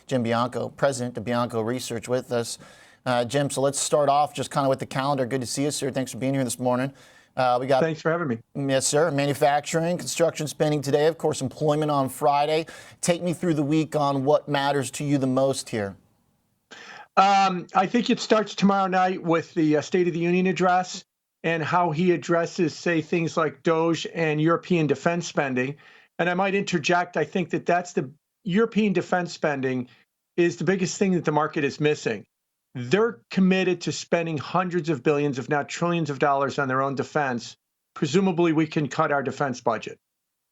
Jim Bianco, president of Bianco Research, with us. Jim, so let's start off just kind of with the calendar. Good to see you, sir. Thanks for being here this morning. Thanks for having me. Yes, sir. Manufacturing, construction spending today, of course, employment on Friday. Take me through the week on what matters to you the most here. I think it starts tomorrow night with the State of the Union address and how he addresses, say, things like DOGE and European defense spending. And I might interject, I think that that's the European defense spending is the biggest thing that the market is missing. They're committed to spending hundreds of billions, if not trillions of dollars on their own defense. Presumably, we can cut our defense budget.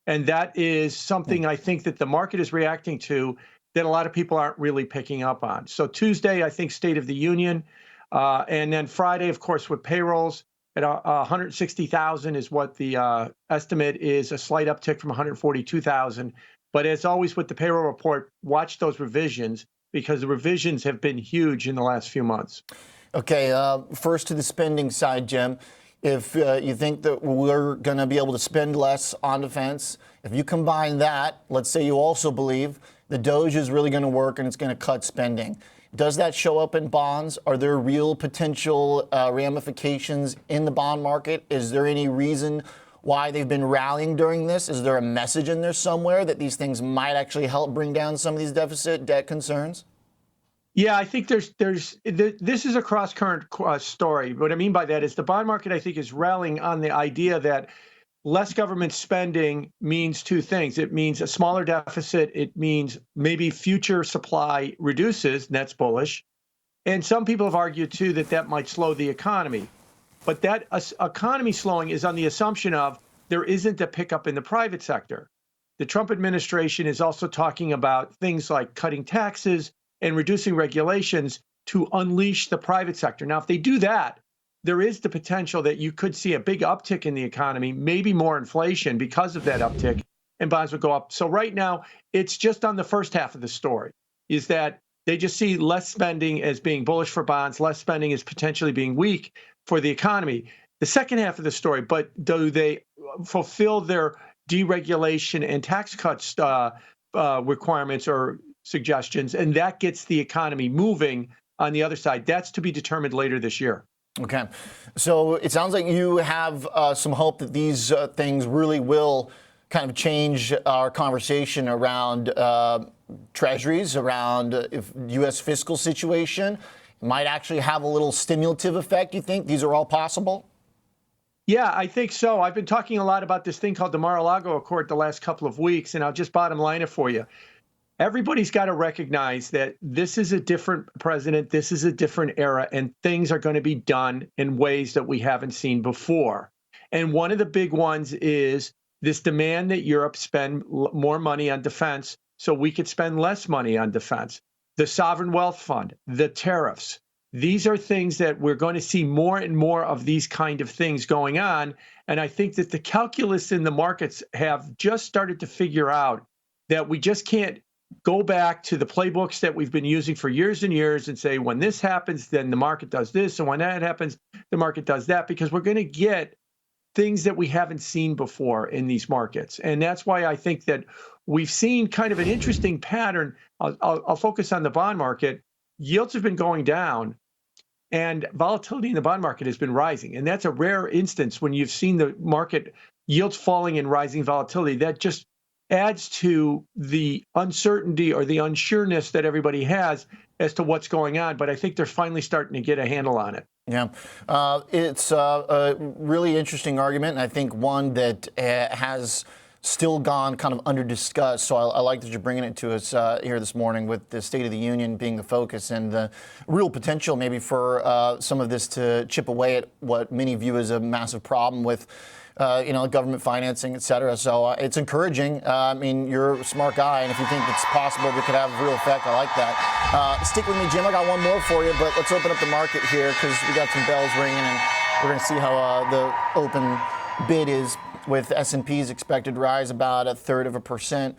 And that is something I think that the market is reacting to that a lot of people aren't really picking up on. So Tuesday, I think State of the Union. And then Friday, of course, with payrolls at 160,000 is what the estimate is, a slight uptick from 142,000. But as always with the payroll report, watch those revisions because the revisions have been huge in the last few months. Okay, first to the spending side, Jim. If you think that we're going to be able to spend less on defense, if you combine that, let's say you also believe the DOGE is really going to work and it's going to cut spending. Does that show up in bonds? Are there real potential ramifications in the bond market? Is there any reason why they've been rallying during this? Is there a message in there somewhere that these things might actually help bring down some of these deficit debt concerns? Yeah, I think this is a cross-current story. What I mean by that is the bond market, I think, is rallying on the idea that less government spending means two things. It means a smaller deficit. It means maybe future supply reduces, and that's bullish. And some people have argued, too, that that might slow the economy. But that economy slowing is on the assumption of there isn't a pickup in the private sector. The Trump administration is also talking about things like cutting taxes and reducing regulations to unleash the private sector. Now, if they do that, there is the potential that you could see a big uptick in the economy, maybe more inflation because of that uptick, and bonds would go up. So right now, it's just on the first half of the story, is that they just see less spending as being bullish for bonds, less spending as potentially being weak for the economy. The second half of the story, but do they fulfill their deregulation and tax cuts requirements or suggestions, and that gets the economy moving on the other side? That's to be determined later this year. Okay. So it sounds like you have some hope that these things really will kind of change our conversation around treasuries, around if U.S. fiscal situation. It might actually have a little stimulative effect. You think these are all possible? Yeah, I think so. I've been talking a lot about this thing called the Mar-a-Lago Accord the last couple of weeks, and I'll just bottom line it for you. Everybody's got to recognize that this is a different president, this is a different era, and things are going to be done in ways that we haven't seen before. And one of the big ones is this demand that Europe spend more money on defense so we could spend less money on defense. The sovereign wealth fund, the tariffs. These are things that we're going to see more and more of these kind of things going on. And I think that the calculus in the markets have just started to figure out that we just can't go back to the playbooks that we've been using for years and years and say, when this happens, then the market does this. And when that happens, the market does that, because we're going to get things that we haven't seen before in these markets. And that's why I think that we've seen kind of an interesting pattern. I'll focus on the bond market. Yields have been going down and volatility in the bond market has been rising. And that's a rare instance when you've seen the market yields falling and rising volatility. That just adds to the uncertainty or the unsureness that everybody has as to what's going on. But I think they're finally starting to get a handle on it. Yeah, it's a really interesting argument, and I think one that has still gone kind of under discussed. So I like that you're bringing it to us here this morning with the State of the Union being the focus and the real potential maybe for some of this to chip away at what many view as a massive problem with government financing, et cetera. So it's encouraging. I mean, you're a smart guy, and if you think it's possible we could have a real effect, I like that. Stick with me, Jim. I got one more for you, but let's open up the market here because we got some bells ringing, and we're going to see how the open bid is with S&P's expected rise about 1/3%.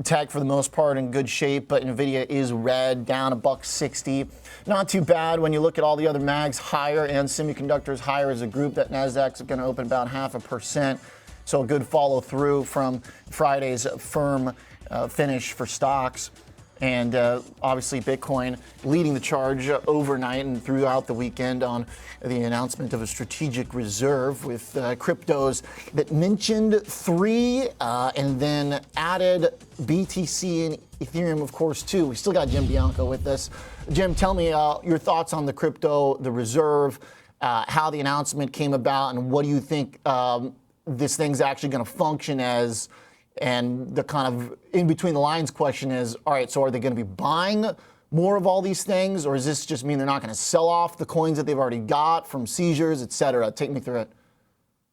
Tech, for the most part, in good shape, but NVIDIA is red, down $1.60. Not too bad when you look at all the other mags higher and semiconductors higher as a group. That Nasdaq's going to open about 0.5%. So a good follow through from Friday's firm finish for stocks. And obviously, Bitcoin leading the charge overnight and throughout the weekend on the announcement of a strategic reserve with cryptos that mentioned three and then added BTC and Ethereum, of course, too. We still got Jim Bianco with us. Jim, tell me your thoughts on the crypto, the reserve, how the announcement came about, and what do you think this thing's actually going to function as? And the kind of in between the lines question is, all right, so are they going to be buying more of all these things, or does this just mean they're not going to sell off the coins that they've already got from seizures, et cetera? Take me through it.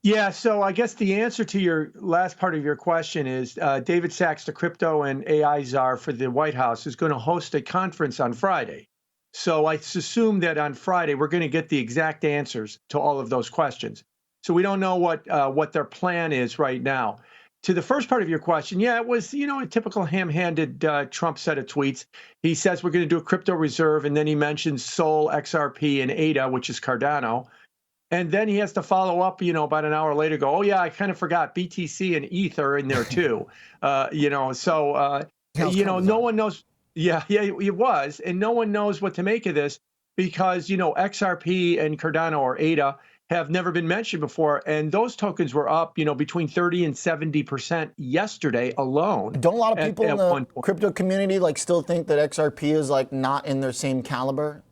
Yeah, so I guess the answer to your last part of your question is David Sachs, the crypto and AI czar for the White House, is going to host a conference on Friday. So I assume that on Friday we're going to get the exact answers to all of those questions. So we don't know what their plan is right now. To the first part of your question, yeah, it was, a typical ham-handed Trump set of tweets. He says we're going to do a crypto reserve, and then he mentions Sol, XRP, and ADA, which is Cardano. And then he has to follow up, about an hour later, go, oh, yeah, I kind of forgot BTC and ETH are in there too. No one knows. Yeah, it was. And no one knows what to make of this because, XRP and Cardano or ADA have never been mentioned before. And those tokens were up, between 30 and 70% yesterday alone. Don't a lot of people in the crypto community still think that XRP is not in their same caliber?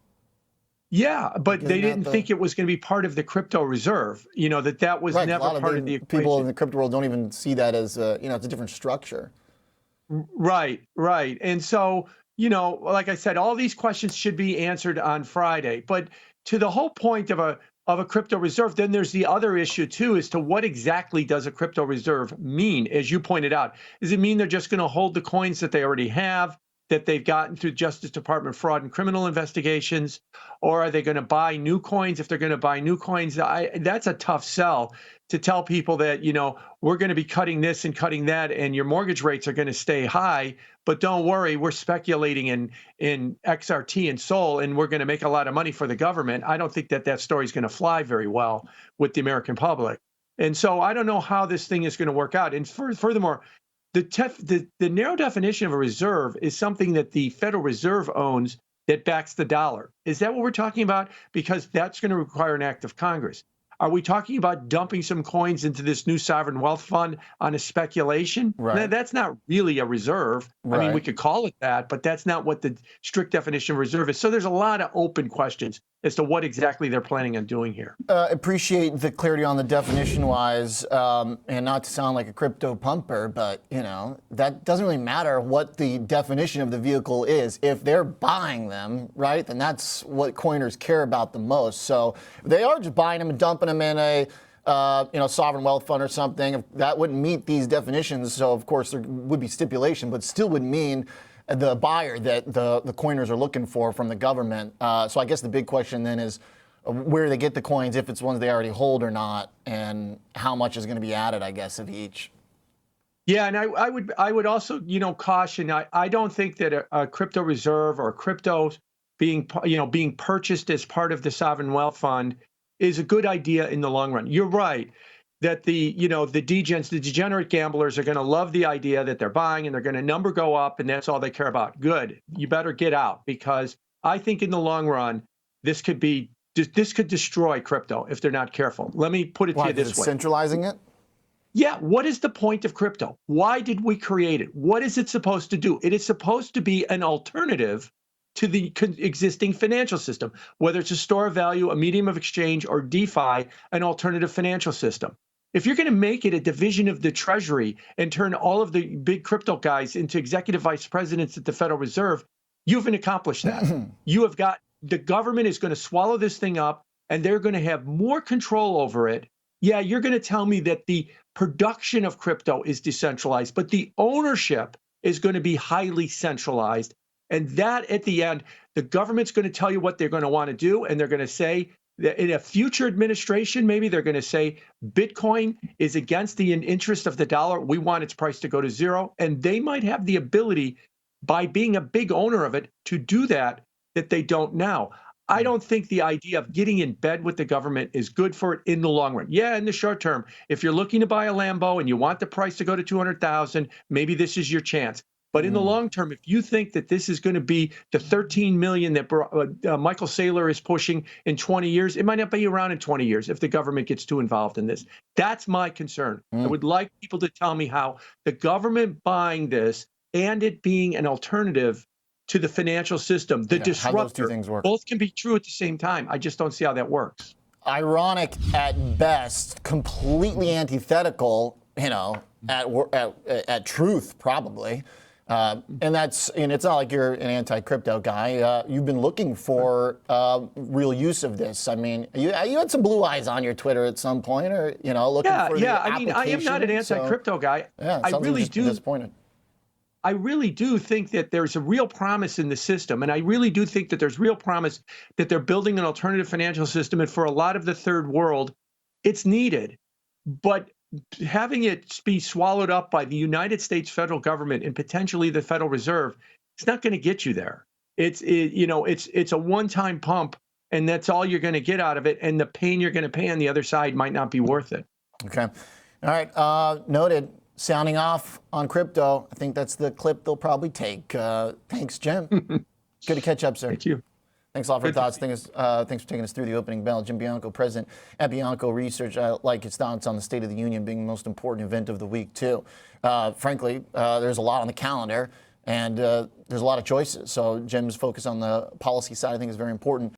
Yeah, but they didn't think it was going to be part of the crypto reserve, that was right, never part of the equation. People in the crypto world don't even see that as, it's a different structure. Right. And so, like I said, all these questions should be answered on Friday. But to the whole point of a crypto reserve, then there's the other issue too, as to what exactly does a crypto reserve mean? As you pointed out, does it mean they're just going to hold the coins that they already have, that they've gotten through Justice Department fraud and criminal investigations, or are they going to buy new coins? If they're going to buy new coins, that's a tough sell to tell people that, we're going to be cutting this and cutting that, and your mortgage rates are going to stay high. But don't worry, we're speculating in XRT and Sol, and we're going to make a lot of money for the government. I don't think that story is going to fly very well with the American public. And so I don't know how this thing is going to work out. And furthermore, the narrow definition of a reserve is something that the Federal Reserve owns that backs the dollar. Is that what we're talking about? Because that's going to require an act of Congress. Are we talking about dumping some coins into this new sovereign wealth fund on a speculation? Right. That's not really a reserve. Right. I mean, we could call it that, but that's not what the strict definition of reserve is. So there's a lot of open questions as to what exactly they're planning on doing here. Appreciate the clarity on the definition-wise, and not to sound like a crypto pumper, but that doesn't really matter what the definition of the vehicle is. If they're buying them, right, then that's what coiners care about the most. So if they are just buying them and dumping them in a sovereign wealth fund or something, that wouldn't meet these definitions. So of course there would be stipulation, but still would mean the buyer that the coiners are looking for from the government. So I guess the big question then is where do they get the coins, if it's ones they already hold or not, and how much is going to be added, I guess, of each. Yeah, and I would also caution. I don't think that a crypto reserve or cryptos being purchased as part of the sovereign wealth fund is a good idea in the long run. You're right that the degenerate gamblers are going to love the idea that they're buying and they're going to number go up and that's all they care about. Good. You better get out, because I think in the long run, this could destroy crypto if they're not careful. Let me put it to you this way. Centralizing it? Yeah. What is the point of crypto? Why did we create it? What is it supposed to do? It is supposed to be an alternative to the existing financial system, whether it's a store of value, a medium of exchange, or DeFi, an alternative financial system. If you're going to make it a division of the Treasury and turn all of the big crypto guys into executive vice presidents at the Federal Reserve, you haven't accomplished that. The government is going to swallow this thing up and they're going to have more control over it. Yeah, you're going to tell me that the production of crypto is decentralized, but the ownership is going to be highly centralized. And that at the end, the government's going to tell you what they're going to want to do. And they're going to say that in a future administration, maybe they're going to say Bitcoin is against the interest of the dollar. We want its price to go to zero. And they might have the ability, by being a big owner of it, to do that they don't now. I don't think the idea of getting in bed with the government is good for it in the long run. Yeah, in the short term, if you're looking to buy a Lambo and you want the price to go to 200,000, maybe this is your chance. But in the long term, if you think that this is going to be the 13 million that Michael Saylor is pushing in 20 years, it might not be around in 20 years if the government gets too involved in this. That's my concern. I would like people to tell me how the government buying this and it being an alternative to the financial system, the how those two disruptor, things work. both can be true at the same time. I just don't see how that works. Ironic at best, completely antithetical, at truth probably. And it's not like you're an anti-crypto guy. You've been looking for real use of this. I mean, you had some blue eyes on your Twitter at some point, or looking for the I mean, I am not an anti-crypto guy. Yeah, I really do. Disappointed. I really do think that there's a real promise in the system. And I really do think that there's real promise that they're building an alternative financial system. And for a lot of the third world, it's needed. But having it be swallowed up by the United States federal government and potentially the Federal Reserve, it's not going to get you there. It's a one-time pump, and that's all you're going to get out of it. And the pain you're going to pay on the other side might not be worth it. Okay. All right. Noted. Sounding off on crypto. I think that's the clip they'll probably take. Thanks, Jim. Good to catch up, sir. Thank you. Thanks a lot for your thoughts. Thanks for taking us through the opening bell. Jim Bianco, president at Bianco Research. I like his thoughts on the State of the Union being the most important event of the week, too. Frankly, there's a lot on the calendar, and there's a lot of choices. So Jim's focus on the policy side, I think, is very important.